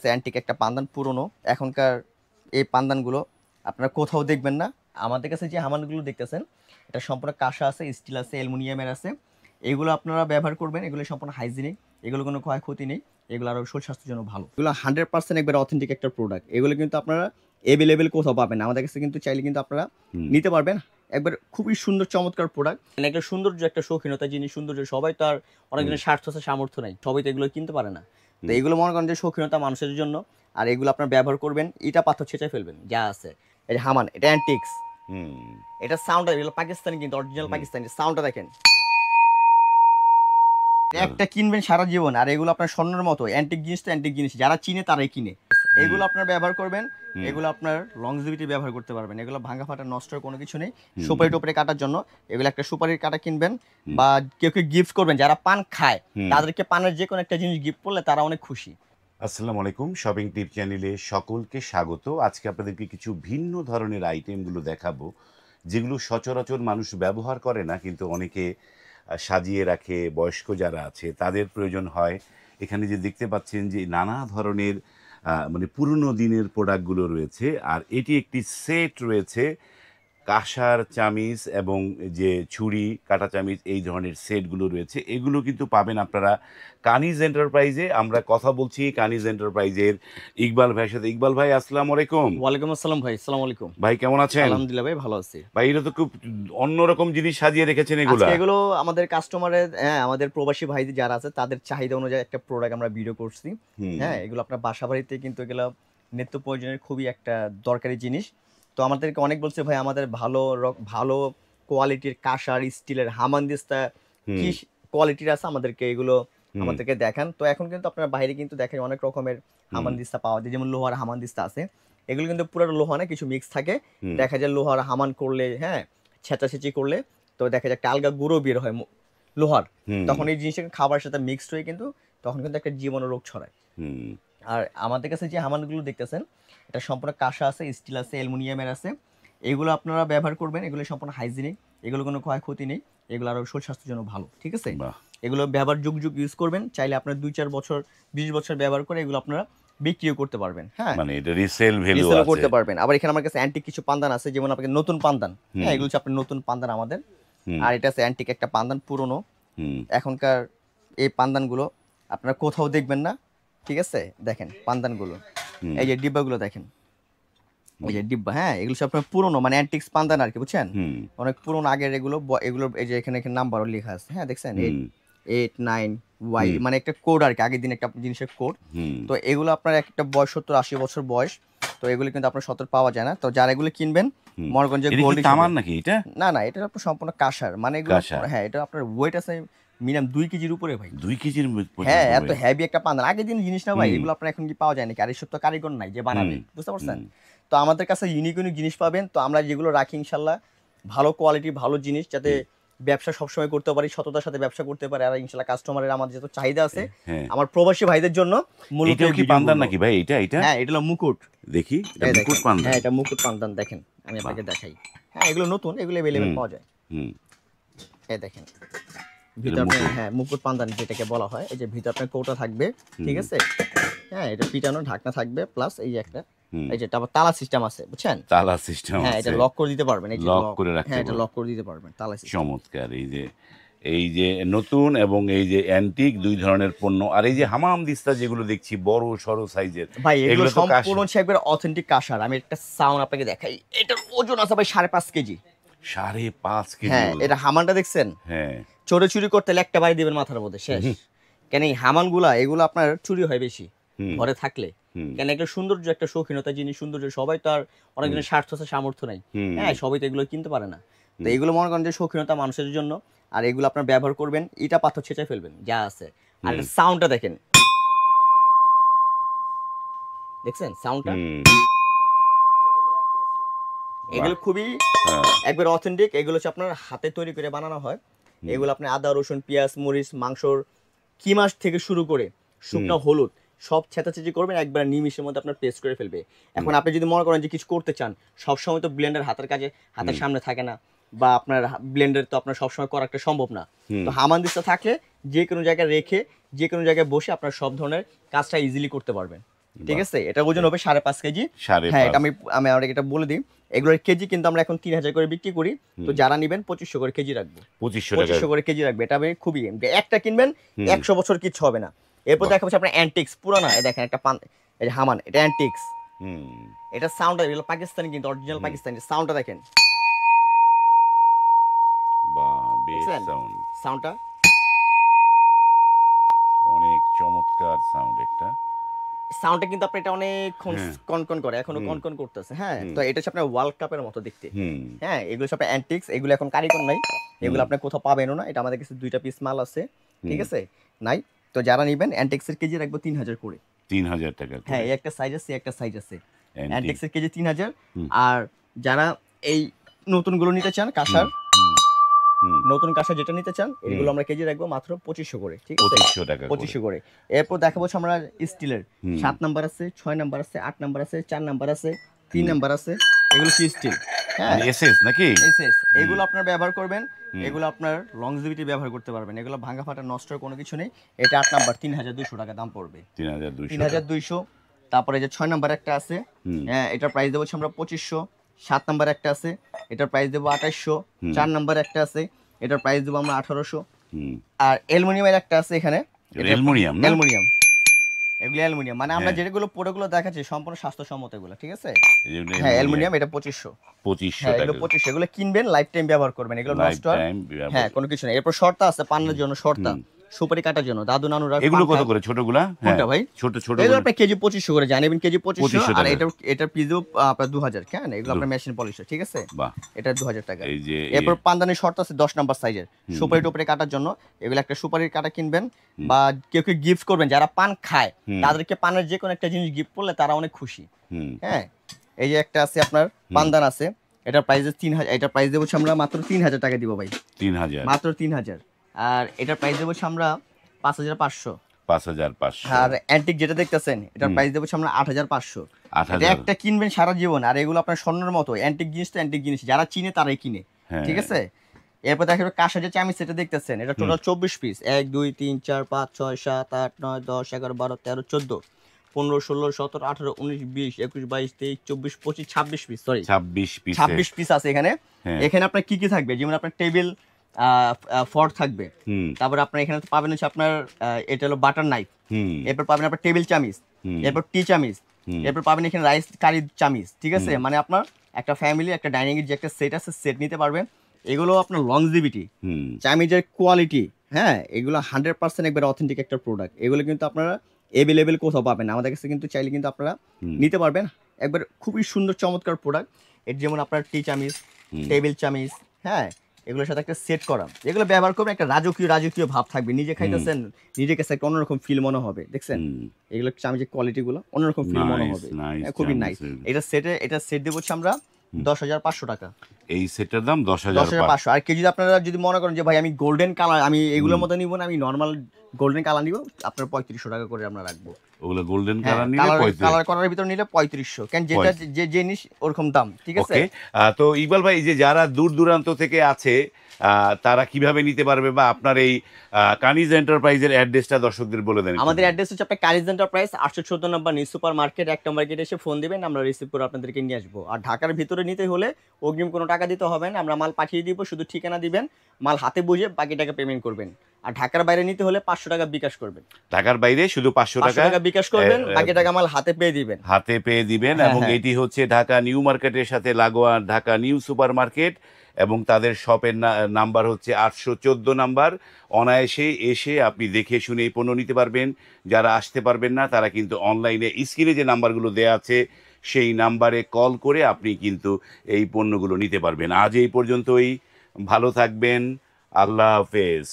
Antique একটা pandan পুরনো। এখনকার এই পান্দানগুলো আপনারা কোথাও দেখবেন না। আমাদের কাছে যে হামানগুলো দেখতেছেন, এটা সম্পূর্ণ কাঁসা আছে, স্টিল আছে, অ্যালুমিনিয়ামের আছে। এগুলো আপনারা ব্যবহার করবেন, এগুলো সম্পূর্ণ হাইজিনিক, এগুলো কোনো ক্ষয়ক্ষতি নেই, এগুলো আরও শরীর স্বাস্থ্যের জন্য ভালো। এগুলো 100% একবার অথেন্টিক একটা প্রোডাক্ট। এগুলো কিন্তু আপনারা এভেলেবেল কোথাও পাবেন না। আমাদের কাছে কিন্তু চাইলে কিন্তু আপনারা নিতে পারবেন। একবার খুবই সুন্দর চমৎকার প্রোডাক্ট, একটা সৌন্দর্য, একটা শৌখিনতা জিনিস, সৌন্দর্য। সবাই তো আর অনেকজনের স্বার্থ আছে, সামর্থ্য নাই, সবাই তো এগুলো কিনতে পারে না। তো এগুলো মনে করেন যে শৌখিনতা মানুষের জন্য। আর এগুলো আপনার ব্যবহার করবেন, ইটা পাথর ছেঁচে ফেলবেন যা আছে। এই যে হামান, এটা অ্যান্টিক্স। এটা সাউন্ড, এগুলো পাকিস্তানি, কিন্তু অরিজিনাল পাকিস্তানি। সাউন্ডটা দেখেন, একটা কিনবেন সারা জীবন। আর এগুলো আপনার স্বর্ণের মতো অ্যান্টিক জিনিস, তো অ্যান্টিক জিনিস যারা চিনে তারাই কিনে। এগুলো আপনার ব্যবহার করবেন, এগুলো আপনার লংজিভিটি ব্যবহার করতে পারবেন। এগুলো ভাঙা ফাটা নষ্ট কোনো কিছু নেই। সুপারি টুপারি কাটার জন্য এগুলো একটা সুপারির কাটা কিনবেন, বা কেউ কেউ গিফট করবেন যারা পান খায়, তাদেরকে পানের যে কোনো একটা জিনিস গিফট করলে তারা অনেক খুশি। আসসালামু আলাইকুম, শপিং টিপ চ্যানেলে সকলকে স্বাগত। আজকে আপনাদেরকে কিছু ভিন্ন ধরনের আইটেমগুলো দেখাবো, যেগুলো সচরাচর মানুষ ব্যবহার করে না, কিন্তু অনেকে সাজিয়ে রাখে। বয়স্ক যারা আছে তাদের প্রয়োজন হয়। এখানে যে দেখতে পাচ্ছেন যে নানা ধরনের মানে পুরনো দিনের প্রোডাক্টগুলো রয়েছে, আর এটি একটি সেট রয়েছে। কাঁসার চামিচ এবং যে ছুরি, কাঁটা চামিচ, এই ধরনের সেটগুলো রয়েছে। এগুলো কিন্তু পাবেন আপনারা কানিজ এন্টারপ্রাইজে। আমরা কথা বলছি কানিজ এন্টারপ্রাইজের ইকবাল ভাইয়ের সাথে। ইকবাল ভাই, আসসালামু আলাইকুম। ওয়ালাইকুম আসসালাম ভাই, আসসালামু আলাইকুম। ভাই কেমন আছেন? আলহামদুলিল্লাহ ভাই, ভালো আছি ভাই। এটা তো খুব অন্যরকম জিনিস সাজিয়ে রেখেছেন এগুলা। আজকে এগুলো আমাদের কাস্টমারের, হ্যাঁ, আমাদের প্রবাসী ভাই যারা আছে তাদের চাহিদা অনুযায়ী একটা প্রোডাক্ট আমরা ভিডিও করছি। হ্যাঁ, এগুলো আপনার বাসা বাড়িতে কিন্তু এগুলো নিত্য প্রয়োজনের খুবই একটা দরকারি জিনিস। তো আমাদেরকে অনেক বলছে ভাই আমাদের ভালো কোয়ালিটির কাঁসার স্টিলের হামানদিস্তা কি কোয়ালিটির আছে, আমাদেরকে এগুলো আমাদেরকে দেখান। তো এখন কিন্তু আপনার বাইরে কিন্তু দেখেন অনেক রকমের হামানদিস্তা পাওয়া যায়, যেমন লোহার হামানদিস্তা আছে। এগুলো কিন্তু পুরো লোহা না, কিছু মিক্স থাকে। দেখা যায় লোহার হামান করলে, হ্যাঁ, ছেঁচাছেঁচি করলে তো দেখা যায় একটা আলগা গুঁড়ো বের হয় লোহার। তখন এই জিনিসটা খাবারের সাথে মিক্সড হয়ে কিন্তু তখন কিন্তু একটা জীবাণু রোগ ছড়ায়। আর আমাদের কাছে যে হামানগুলো দেখতেছেন, এটা সম্পূর্ণ কাঁসা আছে, স্টিল আছে, অ্যালুমিনিয়ামের আছে। এগুলো আপনারা ব্যবহার করবেন, এগুলো সম্পূর্ণ হাইজিনিক, এগুলো কোনো ক্ষয়ক্ষতি নেই, এগুলো আরও শরীর স্বাস্থ্যের জন্য ভালো। ঠিক আছে, এগুলো ব্যবহার যুগ যুগ ইউজ করবেন। চাইলে আপনার 2-4 বছর, 20 বছর ব্যবহার করে এগুলো আপনারা বিক্রিও করতে পারবেন। হ্যাঁ, মানে এটা রিসেল ভ্যালু আছে, করতে পারবেন। আবার এখানে আমার কাছে অ্যান্টিক কিছু পান্দান আছে, যেমন আপনাকে নতুন পান্দান। হ্যাঁ, এগুলো হচ্ছে আপনার নতুন পান্দান আমাদের। আর এটা আছে অ্যান্টিক একটা পান্দান পুরনো। এখনকার এই পান্দানগুলো আপনারা কোথাও দেখবেন না। ঠিক আছে, দেখেন পান্দানগুলো, এই যে ডিব্বাগুলো দেখেন, এই যে ডিব্বা। হ্যাঁ, এগুলো সব আপনার পুরনো, মানে অ্যান্টিক্স পান্দান আর কি, বুঝছেন? অনেক পুরনো আগের এগুলো। এগুলোর এই যে এখানে নাম্বারও লেখা আছে। হ্যাঁ, দেখছেন 889Y, মানে একটা কোড আর কি, আগের দিন একটা জিনিসের কোড। তো এগুলো আপনার একটা বয়স 70-80 বছর বয়স। তো এগুলো কিন্তু আপনার শত পাওয়া যায় না। তো যারা এগুলো কিনবেন, মরগঞ্জে গোল্ড তামার নাকি এটা? না না, এটা আপনার সম্পূর্ণ কাঁসার, মানে এগুলো। হ্যাঁ, এটা আপনার ওয়েট আছে মিনিমাম 2 কেজির উপরে ভাই। 2 কেজির? হ্যাঁ, এত হেভি একটা পান্দান, আগের দিন জিনিস না ভাই। এগুলো আপনার এখন কি পাওয়া যায় নাকি? আর এসব তো কারিগর নাই যে বানাবে, বুঝতে পারছেন? তো আমাদের কাছে ইউনিক ইউনিক জিনিস পাবেন। তো আমরা যেগুলো রাখি ইনশাল্লাহ ভালো কোয়ালিটি, ভালো জিনিস, যাতে ব্যবসা সবসময় করতে পারি, সততার সাথে ব্যবসা করতে পারি। আর ইনশাল্লাহ কাস্টমারের আমাদের যত চাহিদা আছে, আমার প্রবাসী ভাইদের জন্য মূলত কি পান্দান নাকি ভাই? এটা হ্যাঁ, এটা হলো মুকুট। দেখি, এটা মুকুট পান্দান। হ্যাঁ, এটা মুকুট পান্দান, দেখেন আমি আপনাকে দেখাই। হ্যাঁ, এগুলো নতুন, এগুলো अवेलेबल পাওয়া যায়। এই দেখেন ভিতরে, হ্যাঁ, মুকুট পান্দান যেটাকে বলা হয়। এই যে ভিতরে আপনার কৌটা থাকবে, ঠিক আছে? হ্যাঁ, এটা পিটানো ঢাকনা থাকবে, প্লাস এই যে একটা, এই যে আবার তালা সিস্টেম আছে, বুঝছেন? তালা সিস্টেম আছে। হ্যাঁ, এটা লক করে দিতে পারবেন, এই যে লক করে রাখতে হ্যাঁ, এটা লক করে দিতে পারবেন, তালা সিস্টেম। চমৎকার। এই যে নতুন এবং এই যে অ্যান্টিক, দুই ধরনের পণ্য। আর এই যে হামাম দিস্তা যেগুলো দেখছি বড় সরো সাইজের, ভাই এগুলো সম্পূর্ণ হচ্ছে একবার অথেন্টিক কাঁসার। আমি একটা সাউন্ড আপনাকে দেখাই। এটার ওজন আছে ভাই 5.5 কেজি। 5.5 কেজি? হ্যাঁ, এটা হামানটা দেখছেন? হ্যাঁ, চোরে চুরি করতে হলে একটা বাড়ি দিবেন মাথার মধ্যে, শেষ। কেন এই হামানগুলা, এগুলো আপনার চুরি হয় বেশি ঘরে থাকলে। কেন একটা সৌন্দর্য, একটা শৌখিনতা জিনিস, সৌন্দর্য। সবাই তো আর অনেকজনের স্বার্থ আছে, সামর্থ্য নাই। হ্যাঁ, সবাই তো এগুলো কিনতে পারে না। তো এগুলো মনে করেন যে শৌখিনতা মানুষের জন্য। আর এগুলো আপনার ব্যবহার করবেন, ইটা পাথর ছেঁচে ফেলবেন যা আছে। আর সাউন্ডটা দেখেন, দেখছেন সাউন্ডটা? এগুলো খুবই একবার অথেন্টিক। এগুলো হচ্ছে আপনার হাতে তৈরি করে বানানো হয়। এগুলো আপনি আদা, রসুন, পেঁয়াজ, মরিচ, মাংসর কিমাস থেকে শুরু করে শুকনো হলুদ সব ছেঁচাছেঁচি করবেন, একবার নিমিশের মধ্যে আপনার পেস্ট করে ফেলবে। এখন আপনি যদি মনে করেন যে কিছু করতে চান, সবসময় তো ব্লেন্ডার হাতের সামনে থাকে না, বা আপনার ব্লেন্ডার তো আপনার সবসময় করা একটা সম্ভব না। তো হামানদিস্তা থাকলে যে কোনো জায়গায় রেখে, যে কোনো জায়গায় বসে আপনার সব ধরনের কাজটা ইজিলি করতে পারবেন। ঠিক আছে, এটা ওজন হবে 5.5 কেজি। সাড়ে হ্যাঁ, পাঁচ। এটা আমি আপনাকে এটা বলে দিই, এগুলোর কেজি কিন্তু আমরা এখন 3000 করে বিক্রি করি। তো যারা নেবেন 2500 করে কেজি রাখবো, 2500 টাকা। 2500 করে কেজি রাখবে। এটা আমি খুবই, একটা কিনবেন 100 বছর কিচ্ছু হবে না। এরপর দেখা হচ্ছে আপনার অ্যান্টিক্স পুরানা, দেখেন একটা এই যে হামান, এটা অ্যান্টিক্স। এটা সাউন্ডটা এগুলো পাকিস্তানি, কিন্তু অরিজিনাল পাকিস্তানি। সাউন্ডটা দেখেন, বা বেশ দেখছেন সাউন্ড, সাউন্ডটা? অনেক চমৎকার সাউন্ড একটা। সাউন্ডটা কিন্তু আপনার এটা অনেকক্ষণ হ্যাঁ। কনকন করে, এখনো কনকন করতেছে। হ্যাঁ, তো এটা হচ্ছে আপনার ওয়ার্ল্ড কাপের মতো দেখতে। হুম হ্যাঁ, এগুলো হচ্ছে আপনার অ্যান্টিক্স, এগুলো এখন কারিগর নাই, এগুলো আপনি কোথাও পাবেনও না। এটা আমাদের কাছে 2টা পিস মাল আছে, ঠিক আছে, নাই। তো যারা নেবেন অ্যান্টিক্সের কেজি রাখবো 3000 করে। 3000 টাকা করে। হ্যাঁ, এই একটা সাইজ আছে, একটা সাইজ আছে। Antique। অ্যান্টিক্সের কেজি 3000। হুম। আর যারা এই নতুনগুলো নিতে চান, কাঁসার হুম, হুম, নতুন কাঁসা যেটা নিতে চান, এগুলো আমরা কেজি রাখবো মাত্র 2500 করে, ঠিক আছে, 2500 টাকা করে। 2500 করে। এরপর দেখাবো হচ্ছে আমরা স্টিলের হুম। 7 নাম্বার আছে, 6 নাম্বার আছে, 8 নাম্বার আছে, 4 নাম্বার আছে, 3 নাম্বার আছে। এগুলো কি স্টিল, হ্যাঁ, মানে এসএস নাকি? এসএস। এগুলো আপনার ব্যবহার করবেন, এগুলো আপনার লংজিভিটি ব্যবহার করতে পারবেন, এগুলো ভাঙা ফাটা নষ্ট কোনো কিছু নেই। এটা 8 নাম্বার, 3200 টাকা দাম পড়বে, 3200 টাকা। 3200। তারপরে যে 6 নাম্বার একটা আছে, হ্যাঁ, এটার প্রাইস দেবো হচ্ছে আমরা 2500। 7 নাম্বার একটা আছে, এটার প্রাইস দেবো 2800। 4 নাম্বার একটা আছে, এটার প্রাইস দেবো আমরা 1800। হুম। আর অ্যালুমিনিয়ামের একটা আছে এখানে, অ্যালুমিনিয়াম না? অ্যালুমিনিয়াম, এগুলো অ্যালুমিনিয়াম, মানে আমরা হ্যাঁ। যেগুলো প্রোডাক্টগুলো দেখাচ্ছি সম্পূর্ণ স্বাস্থ্যসম্মত এগুলো, ঠিক আছে। এই জন্য হ্যাঁ, অ্যালুমিনিয়াম, এটা 2500। 2500 হ্যাঁ, টাকা। এগুলো 2500, এগুলো কিনবেন লাইফ টাইম ব্যবহার করবেন, এগুলো নষ্ট আর Lifetime ব্যবহার। হ্যাঁ কোনো কিছু নেই। এরপর শর্তা আছে পান্নার জন্য, শর্তা সুপারি কাটার জন্য, দাদু নানুরা এগুলো পান কত খায়। করে ছোটগুলা? কোনটা ভাই? ছোট ছোট এগুলো আপনি কেজি 2500 করে জানেবেন, কেজি 2500। 2500 আর টাকা। এটার পিস আপনার 2000। কেন, এগুলো আপনার মেশিন পলিশ, ঠিক আছে, বাহ। এটা 2000 টাকা। এই যে এরপর পান্দানি শর্ট আছে 10 নাম্বার সাইজের, সুপারি টুপারি কাটার জন্য। এগুলো একটা সুপারির কাটা কিনবেন, বা কেউ কেউ গিফট করবেন, যারা পান খায় তাদেরকে পানের যে কোনো একটা জিনিস গিফট করলে তারা অনেক খুশি। হুম, হ্যাঁ, এই যে একটা আছে আপনার পান্দান আছে, এটার প্রাইস 3000। এটার প্রাইস দেবো হচ্ছে আমরা মাত্র 3000 টাকা দিব ভাই, 3000, মাত্র 3000। আর এটার প্রাইস দেবো হচ্ছে আমরা 5500। 5500। আর অ্যান্টিক যেটা দেখতেছেন, এটার প্রাইস দেবো হচ্ছে আমরা 8500। 8000। এটা একটা কিনবেন সারা জীবন, আর এগুলো আপনার স্বর্ণের মতো। অ্যান্টিক জিনিস তো অ্যান্টিক জিনিস, যারা চিনে তারাই কিনে, হ্যাঁ। ঠিক আছে। এরপর দেখেন কাঁসা যে চামিচ সেটা দেখতেছেন, এটা total 24 piece. 1 2 3 4 5 6 7 8 9 10 11 12 13 14 15 16 17 18 19 20 21 22 23 24 25 26 piece, sorry 26 piece. 26 piece আছে এখানে। হ্যাঁ। এখানে আপনার কি কি থাকবে, যেমন আপনার টেবিল ফর্ক থাকবে, হুম, তারপর আপনার এখানে পাবেন হচ্ছে আপনার এটা হলো বাটার নাইফ, হুম, এরপর পাবেন আপনার টেবিল চামিচ, এরপর টি চামিচ, এরপর পাবেন এখানে রাইস কারি চামিচ, ঠিক আছে। মানে আপনার একটা ফ্যামিলি একটা ডাইনিং এর যে একটা সেট আছে, সেট নিতে পারবেন। এগুলো আপনার লংজিভিটি, হুম, চামিজের কোয়ালিটি, হ্যাঁ, এগুলো 100% একবার অথেন্টিক একটা প্রোডাক্ট। এগুলো কিন্তু আপনারা এভেলেবেল কোথাও পাবেন না, আমাদের কাছে কিন্তু চাইলে কিন্তু আপনারা নিতে পারবেন। একবার খুবই সুন্দর চমৎকার প্রোডাক্ট। এর যেমন আপনার টি চামিচ, টেবিল চামিচ, হ্যাঁ, এগুলোর সাথে একটা সেট করা, এগুলো ব্যবহার করবেন, একটা রাজকীয় রাজকীয় ভাব থাকবে। নিজে খাইতেছেন, নিজের কাছে একটা অন্যরকম ফিল মনে হবে, দেখছেন এগুলো চামিচের কোয়ালিটি গুলো অন্যরকম ফিল মনে Nice, হবে, nice খুবই নাইস। চামিচের। এটা সেট দেবো হচ্ছে আমরা 10500 টাকা। এই সেটটার দাম 10500। 10500। আর কেউ যদি আপনারা যদি মনে করেন যে ভাই আমি গোল্ডেন কালার, আমি এগুলোর মতো নিব না, আমি নর্মাল গোল্ডেন কালার নিব, আপনার 3500 টাকা করে আমরা রাখবো। ওগুলো গোল্ডেন হ্যাঁ, কালার নিলে 3500। কালার করার ভিতর নিলে 3500, কেন যেটা যে জিনিস ওরকম দাম, ঠিক আছে। ওকে। তো ইকবাল ভাই, এই যে যারা দূর দূরান্ত থেকে আছে তারা কিভাবে নিতে পারবে, বা আপনার এই কানিজ এন্টারপ্রাইজের অ্যাড্রেসটা দর্শকদের বলে দেন একটু। আমাদের অ্যাড্রেস হচ্ছে আপনার কারিজ এন্টারপ্রাইজ, 814 নম্বর নিউ সুপার মার্কেট, 1 নম্বর গেটে এসে ফোন দিবেন, আমরা রিসিভ করে আপনাদেরকে নিয়ে আসবো। আর ঢাকার ভিতরে নিতে হলে অগ্রিম কোনো টাকা দিতে হবে না, আমরা মাল পাঠিয়ে দিব, শুধু ঠিকানা দিবেন, মাল হাতে বুঝে বাকি টাকা পেমেন্ট করবেন। আর ঢাকার বাইরে নিতে হলে 500 টাকা বিকাশ করবেন। ঢাকার বাইরে শুধু 500 500 টাকা বিকাশ করবেন, বাকি টাকা মাল হাতে পেয়ে দিবেন। হাতে পেয়ে দিবেন। হ্যাঁ, এবং হ্যাঁ। এটি হচ্ছে ঢাকা নিউ মার্কেটের সাথে লাগোয়া ঢাকা নিউ সুপার মার্কেট, এবং তাদের শপের নাম্বার হচ্ছে 814 নাম্বার। অনায়াসে এসে আপনি দেখে শুনে এই পণ্য নিতে পারবেন। যারা আসতে পারবেন না তারা কিন্তু অনলাইনে স্ক্রিনে যে নাম্বারগুলো দেয়া আছে সেই নাম্বারে কল করে আপনি কিন্তু এই পণ্যগুলো নিতে পারবেন। আজ এই পর্যন্তই, ভালো থাকবেন, আল্লাহ হাফেজ।